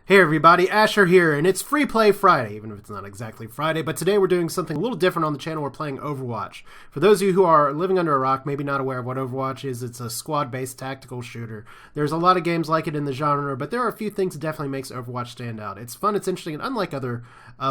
Hey everybody, Asher here, and it's Free Play Friday, even if it's not exactly Friday, but today we're doing something a little different on the channel. We're playing Overwatch. For those of you who are living under a rock, maybe not aware of what Overwatch is, it's a squad-based tactical shooter. There's a lot of games like it in the genre, but there are a few things that definitely makes Overwatch stand out. It's fun, it's interesting, and unlike other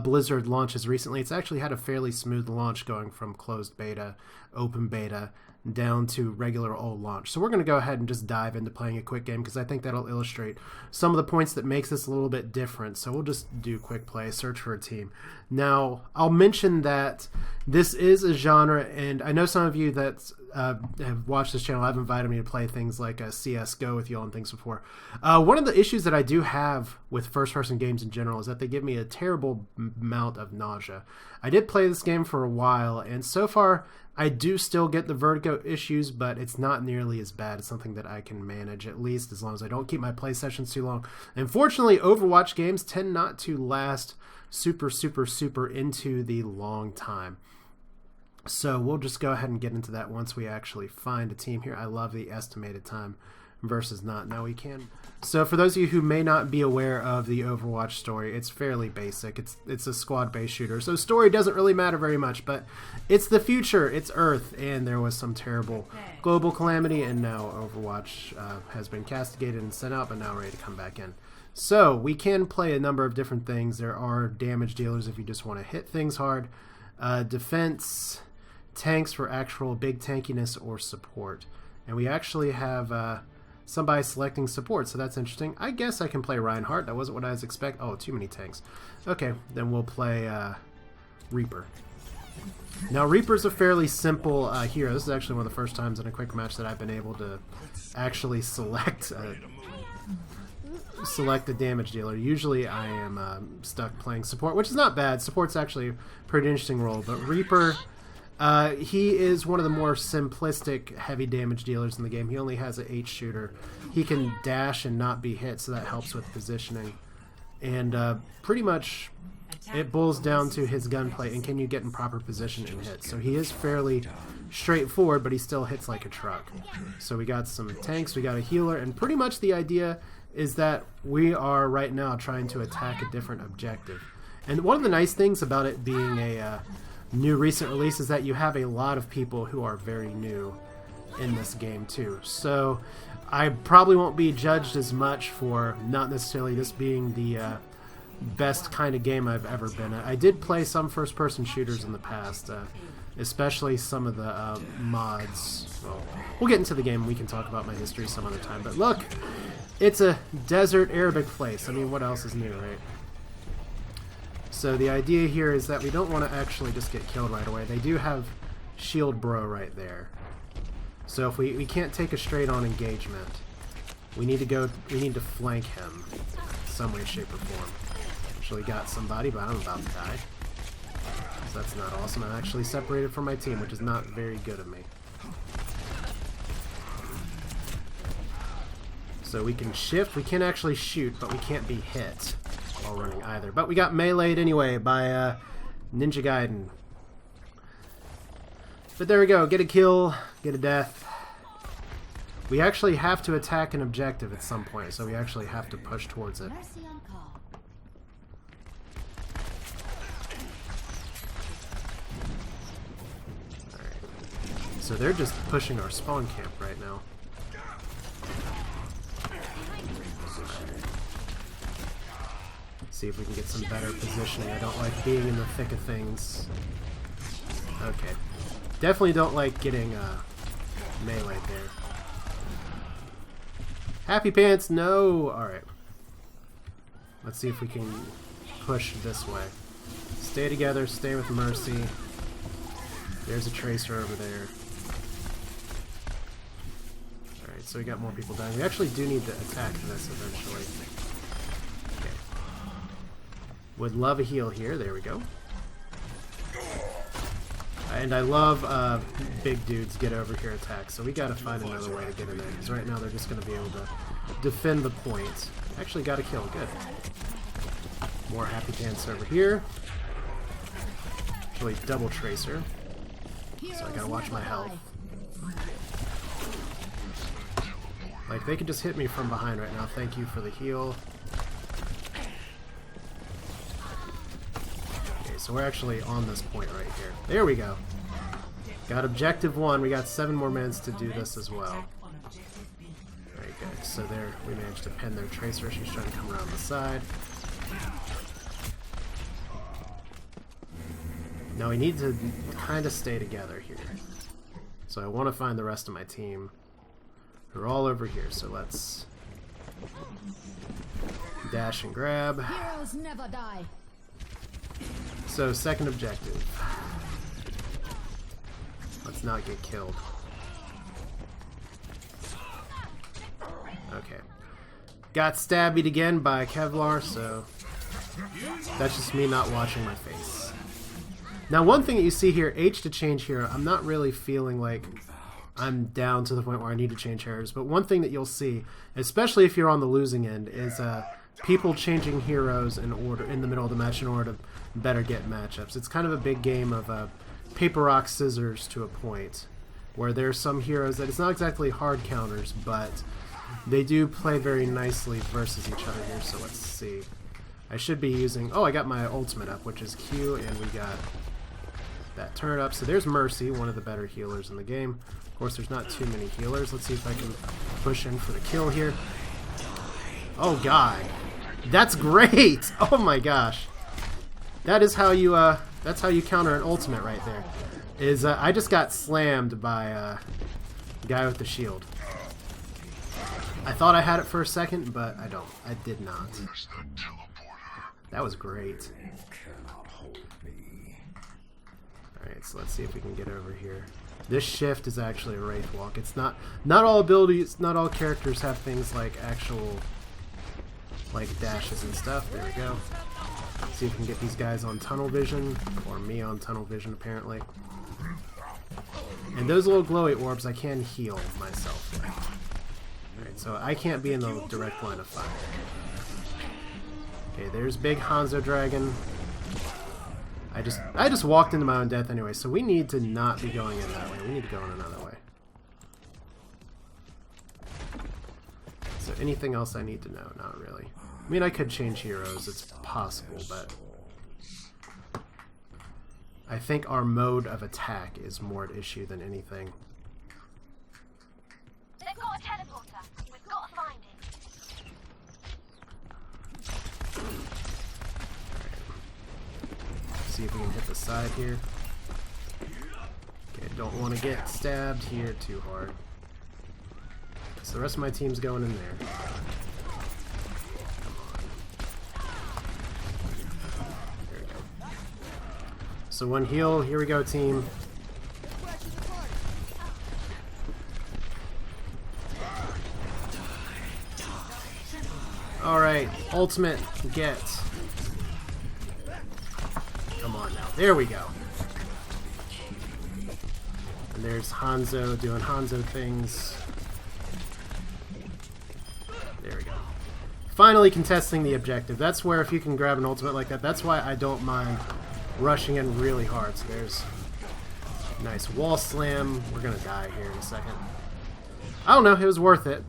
Blizzard launches recently, it's actually had a fairly smooth launch going from closed beta, open beta, down to regular old launch. So we're going to go ahead and just dive into playing a quick game because I think that'll illustrate some of the points that makes this a little bit different. So we'll just do quick play, search for a team. Now, I'll mention that this is a genre, and I know some of you that have watched this channel have invited me to play things like CSGO with y'all and things before. One of the issues that I do have with first-person games in general is that they give me a terrible amount of nausea. I did play this game for a while, and so far I do still get the vertigo issues, but it's not nearly as bad. It's something that I can manage, at least as long as I don't keep my play sessions too long. Unfortunately, Overwatch games tend not to last super into the long time. So we'll just go ahead and get into that once we actually find a team here. I love the estimated time versus not. Now we can. So for those of you who may not be aware of the Overwatch story, it's fairly basic. It's a squad-based shooter, so story doesn't really matter very much, but it's the future, it's Earth, and there was some terrible global calamity, and now Overwatch has been castigated and sent out, but now ready to come back in. So we can play a number of different things. There are damage dealers if you just want to hit things hard, defense, tanks for actual big tankiness, or support. And we actually have somebody selecting support, so that's interesting. I guess I can play Reinhardt. That wasn't what I was expecting. Oh, too many tanks. Okay, then we'll play Reaper. Now, Reaper's a fairly simple hero. This is actually one of the first times in a quick match that I've been able to actually select the damage dealer. Usually I am stuck playing support, which is not bad. Support's actually a pretty interesting role, but Reaper, he is one of the more simplistic heavy damage dealers in the game. He only has an H shooter. He can dash and not be hit, so that helps with positioning. And pretty much it boils down to his gunplay and can you get in proper position and hit. So he is fairly straightforward, but he still hits like a truck. So we got some tanks, we got a healer, and pretty much the idea is that we are right now trying to attack a different objective. And one of the nice things about it being a new recent release is that you have a lot of people who are very new in this game too. So I probably won't be judged as much for not necessarily this being the best kind of game I've ever been at. I did play some first-person shooters in the past, especially some of the mods. Well, we'll get into the game and we can talk about my history some other time. But look, it's a desert Arabic place. I mean, what else is new, right? So the idea here is that we don't want to actually just get killed right away. They do have Shield Bro right there. So if we can't take a straight-on engagement, we need to flank him some way, shape, or form. Actually got somebody, but I'm about to die. So that's not awesome. I'm actually separated from my team, which is not very good of me. So we can shift, we can actually shoot, but we can't be hit while running either. But we got meleeed anyway by Ninja Gaiden. But there we go, get a kill, get a death. We actually have to attack an objective at some point, so we actually have to push towards it. Alright. So they're just pushing our spawn camp right now. See if we can get some better positioning. I don't like being in the thick of things. Okay. Definitely don't like getting melee there. Happy Pants, no! Alright. Let's see if we can push this way. Stay together, stay with Mercy. There's a Tracer over there. Alright, so we got more people dying. We actually do need to attack this eventually. Would love a heal here. There we go. And I love big dudes get over here attack, so we gotta find another way to get in there, because right now they're just gonna be able to defend the point. Actually got a kill, good. More Happy Pants over here. Actually double Tracer, so I gotta watch my health. Like, they could just hit me from behind right now. Thank you for the heal. so we're actually on this point right here. There we go. Got objective 1. We got 7 more minutes to do this as well. Very good. So there, we managed to pin their tracer. She's trying to come around the side. Now we need to kind of stay together here. So I want to find the rest of my team. They're all over here, so let's dash and grab. Heroes never die. So second objective. Let's not get killed. Okay. Got stabbied again by Kevlar, so that's just me not watching my face. Now one thing that you see here, H to change hero, I'm not really feeling like I'm down to the point where I need to change heroes, but one thing that you'll see, especially if you're on the losing end, is people changing heroes in order in the middle of the match in order to better get matchups. It's kind of a big game of paper, rock, scissors to a point, where there's some heroes that it's not exactly hard counters, but they do play very nicely versus each other here, so let's see. I should be using... Oh, I got my ultimate up, which is Q, and we got that turn up. So there's Mercy, one of the better healers in the game. Of course, there's not too many healers. Let's see if I can push in for the kill here. Oh, God. That's great! Oh, my gosh. That is how you, that's how you counter an ultimate right there. Is, I just got slammed by, the guy with the shield. I thought I had it for a second, but I don't. I did not. That was great. Alright, so let's see if we can get over here. This shift is actually a Wraith Walk. It's not all abilities, not all characters have things like actual, like dashes and stuff. There we go. See if we can get these guys on tunnel vision, or me on tunnel vision apparently. And those little glowy orbs I can heal myself with. Alright, so I can't be in the direct line of fire. Okay, there's big Hanzo Dragon. I just walked into my own death anyway, so we need to not be going in that way. We need to go in another way. So anything else I need to know? Not really. I mean, I could change heroes. It's possible, but I think our mode of attack is more at issue than anything. They've got a teleporter. We've got to find it. See if we can hit the side here. Okay, don't want to get stabbed here too hard. So the rest of my team's going in there. Come on. There we go. So one heal. Here we go, team. Alright, ultimate, get. Come on now. There we go. And there's Hanzo doing Hanzo things. There we go. Finally contesting the objective. That's where if you can grab an ultimate like that, that's why I don't mind rushing in really hard. So there's a nice wall slam. We're going to die here in a second. I don't know. It was worth it.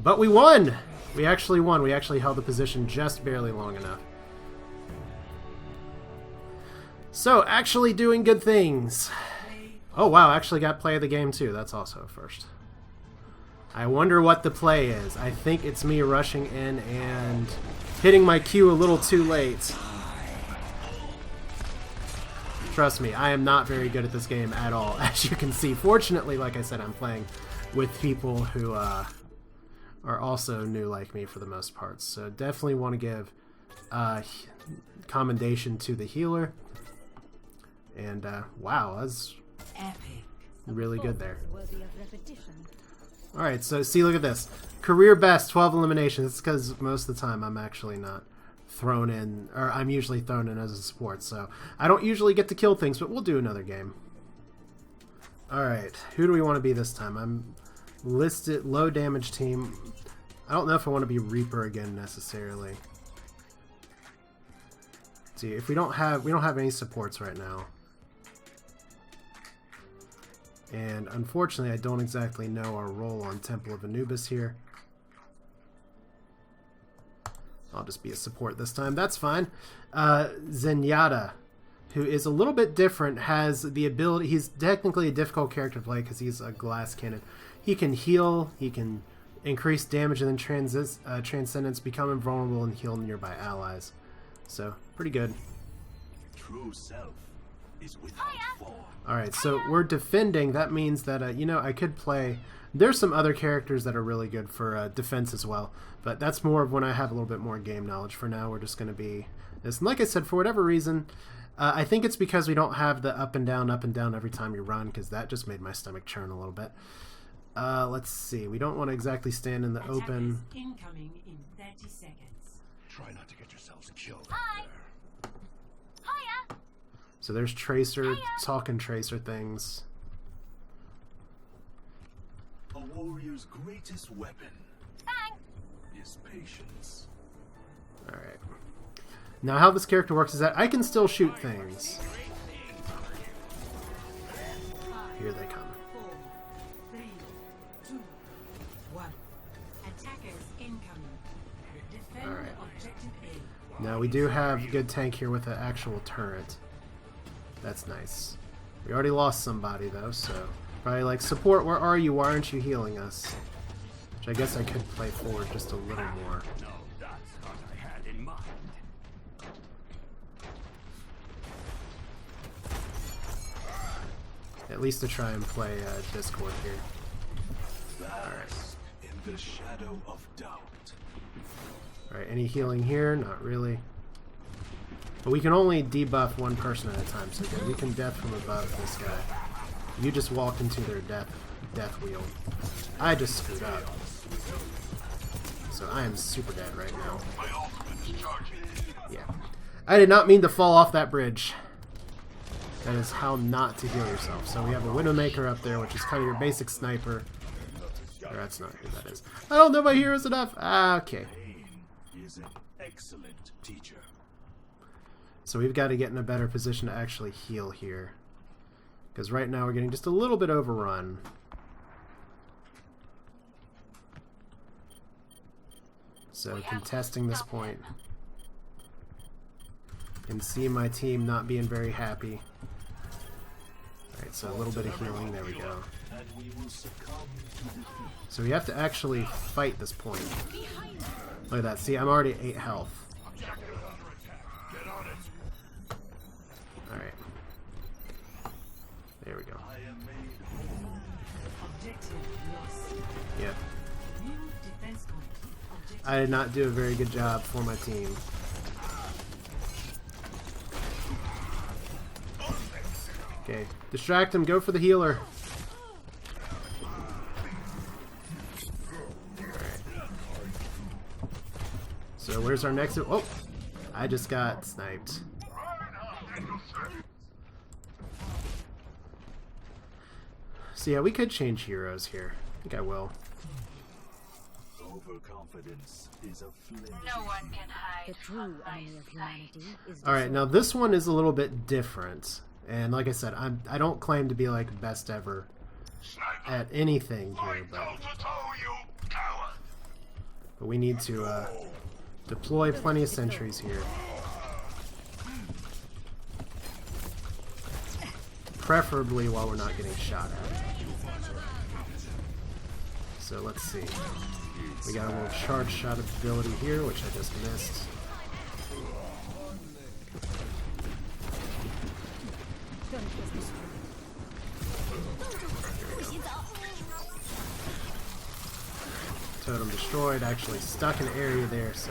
But we won! We actually won. We actually held the position just barely long enough. So, actually doing good things. Oh wow, actually got play of the game too. That's also a first. I wonder what the play is. I think it's me rushing in and hitting my Q a little too late. Trust me, I am not very good at this game at all, as you can see. Fortunately, like I said, I'm playing with people who are also new like me for the most part. So definitely want to give commendation to the healer. And wow, that's really good there. Alright, so see, look at this. Career best, 12 eliminations. It's because most of the time I'm actually not thrown in, or I'm usually thrown in as a support, so I don't usually get to kill things, but we'll do another game. Alright, who do we want to be this time? I'm listed low damage team. I don't know if I want to be Reaper again necessarily. Let's see, if we don't have any supports right now. And unfortunately, I don't exactly know our role on Temple of Anubis here. I'll just be a support this time. That's fine. Zenyatta, who is a little bit different, has the ability... He's technically a difficult character to play because he's a glass cannon. He can heal, he can increase damage and then transcendence, become invulnerable, and heal nearby allies. So, pretty good. True self is without form. Alright, so we're defending. That means that, you know, I could play... There's some other characters that are really good for defense as well, but that's more of when I have a little bit more game knowledge. For now, we're just going to be this. And like I said, for whatever reason, I think it's because we don't have the up and down every time you run, because that just made my stomach churn a little bit. Let's see. We don't want to exactly stand in the open. Incoming in 30 seconds. Try not to get yourselves killed. Hi. Hiya. So there's Tracer, talking Tracer things. A warrior's greatest weapon Thanks. is patience. Alright. Now how this character works is that I can still shoot things. Here they come. 4, 3, 2, 1. Attackers incoming. Defend Alright. objective A. Now we do have a good tank here with an actual turret. That's nice. We already lost somebody though, so probably like, support, where are you? Why aren't you healing us? Which I guess I could play forward just a little more. No, that's what I had in mind. At least to try and play Discord here. That's in the shadow of doubt. Alright, any healing here? Not really. But we can only debuff one person at a time, so good. We can death from above this guy. You just walked into their death wheel. I just screwed up. So I am super dead right now. Yeah. I did not mean to fall off that bridge. That is how not to heal yourself. So we have a Widowmaker up there, which is kind of your basic sniper. Or that's not who that is. I don't know my heroes enough. Ah, okay. Pain is an excellent teacher. So we've got to get in a better position to actually heal here. Because right now we're getting just a little bit overrun. So contesting this point. Can see my team not being very happy. Alright, so a little bit of healing. There we go. And we will succumb to defeat. So we have to actually fight this point. Look at that. See, I'm already at 8 health. Alright. There we go. I am made whole. Objective lost. Yep. New defense point. Objective I did not do a very good job for my team. Okay, distract him, go for the healer. Alright. So where's our next... Oh! I just got sniped. So yeah, we could change heroes here. I think I will. Overconfidence is a flimsy. No one can hide The true from my enemy of sight. humanity is Alright, now this one is a little bit different. And like I said, I don't claim to be like best ever at anything here, but we need to deploy plenty of sentries here. Preferably while we're not getting shot at. So let's see. We got a little charge shot ability here, which I just missed. Totem destroyed, actually stuck an area there, so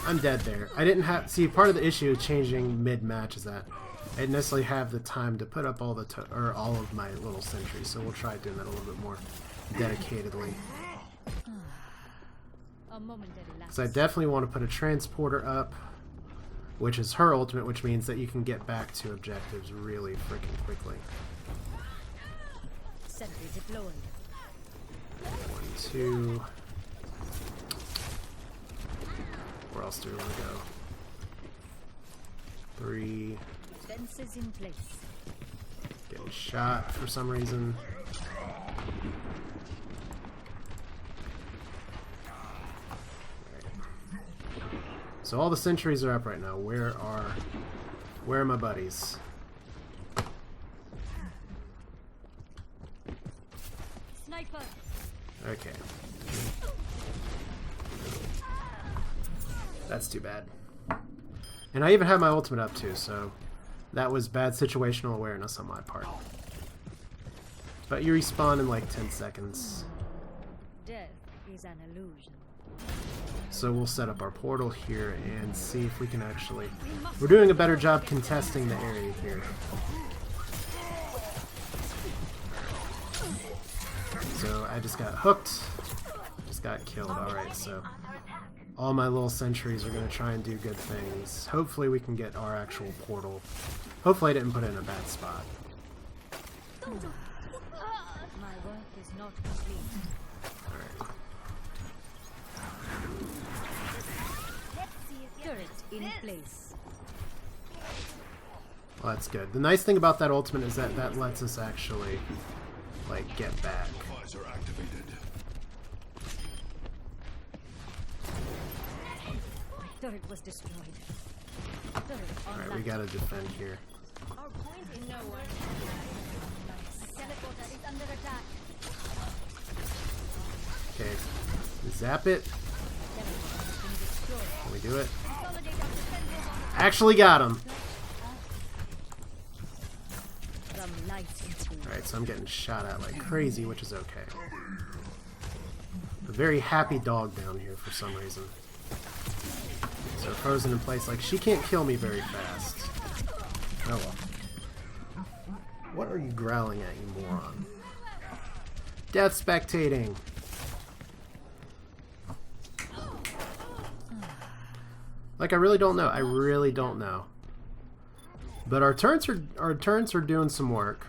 I'm dead there. I didn't have... See, part of the issue of changing mid-match is that I didn't necessarily have the time to put up all of my little sentries, so we'll try doing that a little bit more dedicatedly. a momentary lapse. Because I definitely want to put a transporter up, which is her ultimate, which means that you can get back to objectives really freaking quickly. Sentry deployed. 1, 2... Where else do we want to go? 3... Fences in place. Getting shot for some reason. So all the sentries are up right now. Where are my buddies? Sniper. Okay. That's too bad. And I even have my ultimate up too, so that was bad situational awareness on my part. But you respawn in like 10 seconds. Death is an illusion. So we'll set up our portal here and see if we can actually... We're doing a better job contesting the area here. So I just got hooked. Just got killed. Alright, so all my little sentries are going to try and do good things. Hopefully we can get our actual portal. Hopefully I didn't put it in a bad spot. My work is not complete. Alright. Turret in place. Well, that's good. The nice thing about that ultimate is that that lets us actually, like, get back. Visor activated. Turret was destroyed. Turret Alright, we online. gotta defend here. Our point is no one. Teleporter is under attack. Okay. Zap it. Teleporter has been destroyed. Can we do it? Consolidate our defenses on Actually got him! from light into Alright, so I'm getting shot at like crazy, which is okay. A very happy dog down here for some reason. So frozen in place, like she can't kill me very fast. Oh well. What are you growling at, you moron? Death spectating! Like I really don't know. I really don't know. But our turrets are doing some work.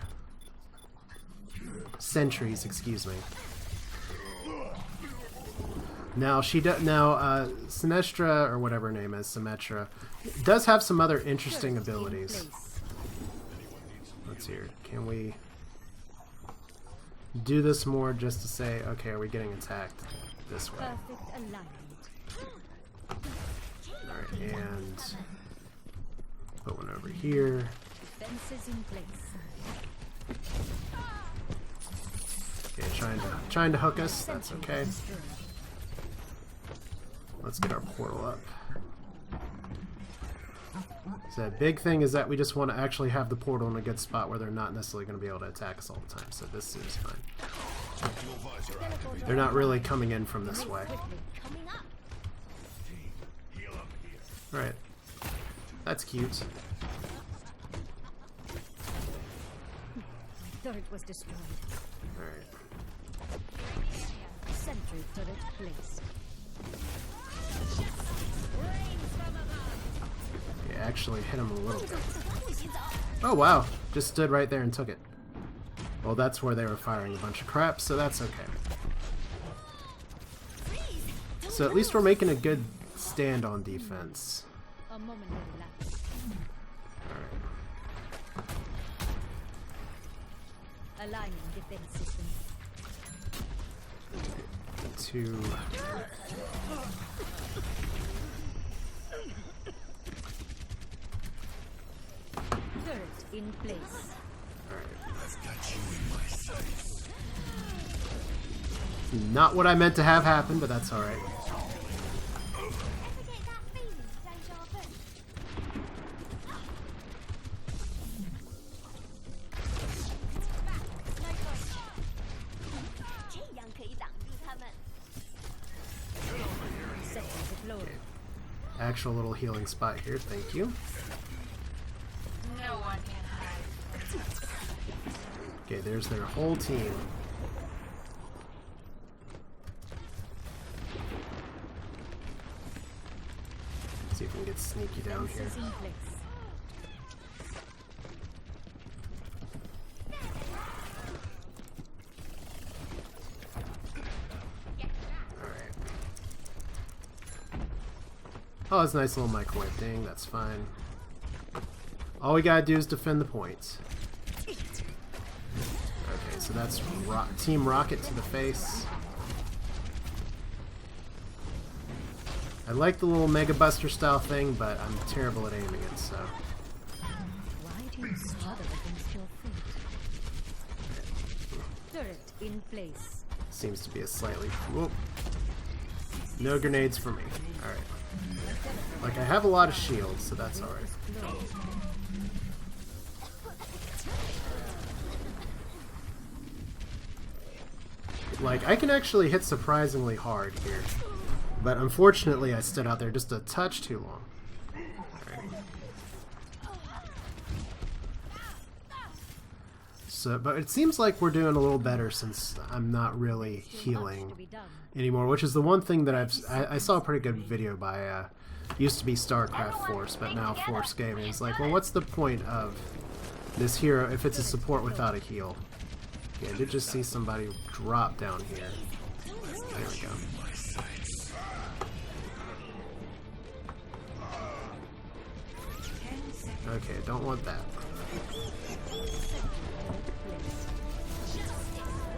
Sentries, excuse me. Now Sinestra, or whatever her name is, Symmetra, does have some other interesting abilities. Let's hear. Can we do this more just to say, okay, are we getting attacked this way? perfect alignment. Alright, and put one over here. Fences in place. Okay, trying to hook us. That's okay. Let's get our portal up. So the big thing is that we just want to actually have the portal in a good spot where they're not necessarily going to be able to attack us all the time. So this is fine. They're not really coming in from this way. Coming up. Alright. That's cute. Turret was destroyed. Alright. Sentry turret placed. Okay, actually hit him a little bit. Oh wow. Just stood right there and took it. Well, that's where they were firing a bunch of crap, so that's okay. So at least we're making a good stand on defense. A momentary lapse. Aligning defense system. To Turret in place. not what I meant to have happen, but that's alright. Sentry deployed. Actual little healing spot here, thank you. No one can hide. Okay, there's their whole team. See if we can get sneaky down here. Fences in place. Alright. Oh, it's a nice little microwave thing, that's fine. All we gotta do is defend the points. Okay, so that's Team Rocket to the face. I like the little Mega Buster style thing, but I'm terrible at aiming it, so... Why do you struggle against your fate? Turret in place. Seems to be a slightly... Whoop. No grenades for me. Alright. Like, I have a lot of shields, so that's alright. Like, I can actually hit surprisingly hard here. But unfortunately, I stood out there just a touch too long. Alright. So, but it seems like we're doing a little better since I'm not really healing anymore, which is the one thing that I saw a pretty good video by, used to be StarCraft Force, but now Force Gaming. It's like, well, what's the point of this hero if it's a support without a heal? Yeah, I did just see somebody drop down here. There we go. Okay, don't want that.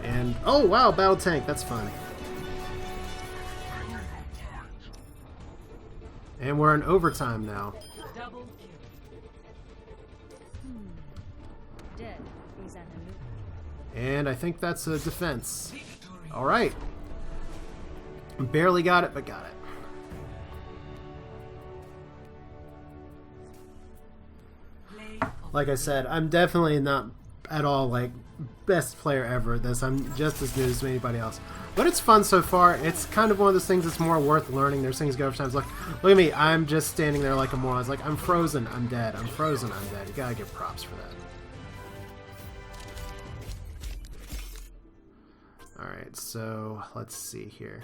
And, oh wow, battle tank, that's fun. And we're in overtime now. Double kill. Death is an illusion. And I think that's a defense. Alright. Barely got it, but got it. Like I said, I'm definitely not at all like best player ever at this. I'm just as new as anybody else. But it's fun so far. It's kind of one of those things that's more worth learning. There's things go over times like, look at me, I'm just standing there like a moron. It's like, I'm frozen, I'm dead. I'm frozen, I'm dead. You gotta give props for that. Alright, so let's see here.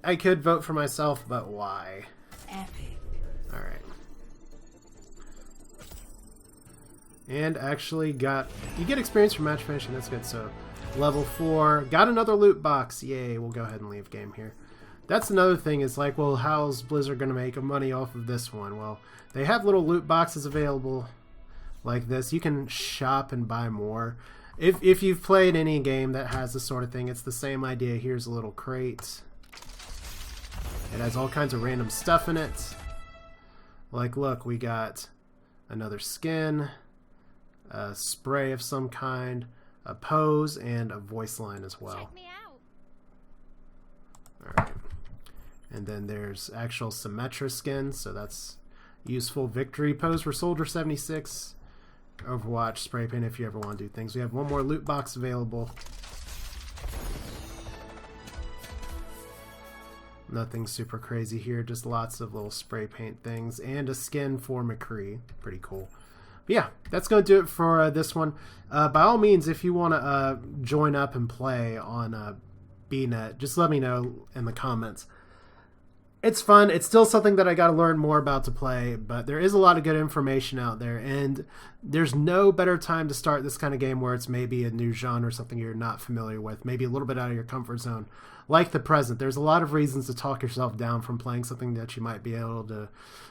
I could vote for myself, but why? Epic. Alright. And actually you get experience for match finishing, that's good. So, level 4. Got another loot box. Yay, we'll go ahead and leave game here. That's another thing, is like, well, how's Blizzard going to make money off of this one? Well, they have little loot boxes available like this. You can shop and buy more. If you've played any game that has this sort of thing, it's the same idea. Here's a little crate. It has all kinds of random stuff in it. Like, look, we got another skin, a spray of some kind, a pose, and a voice line as well. Check me out. Alright. And then there's actual Symmetra skins, so that's useful. Victory pose for Soldier 76. Overwatch spray paint if you ever want to do things. We have one more loot box available. Nothing super crazy here, just lots of little spray paint things and a skin for McCree. Pretty cool. But yeah, that's going to do it for this one. By all means, if you want to join up and play on BNet, just let me know in the comments. It's fun. It's still something that I got to learn more about to play, but there is a lot of good information out there, and there's no better time to start this kind of game where it's maybe a new genre or something you're not familiar with, maybe a little bit out of your comfort zone, like the present. There's a lot of reasons to talk yourself down from playing something that you might be able to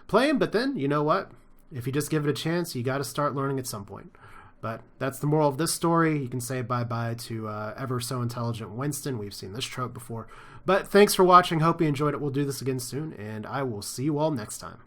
play in, but then, you know what? If you just give it a chance, you got to start learning at some point. But that's the moral of this story. You can say bye-bye to ever so intelligent Winston. We've seen this trope before. But thanks for watching. Hope you enjoyed it. We'll do this again soon, and I will see you all next time.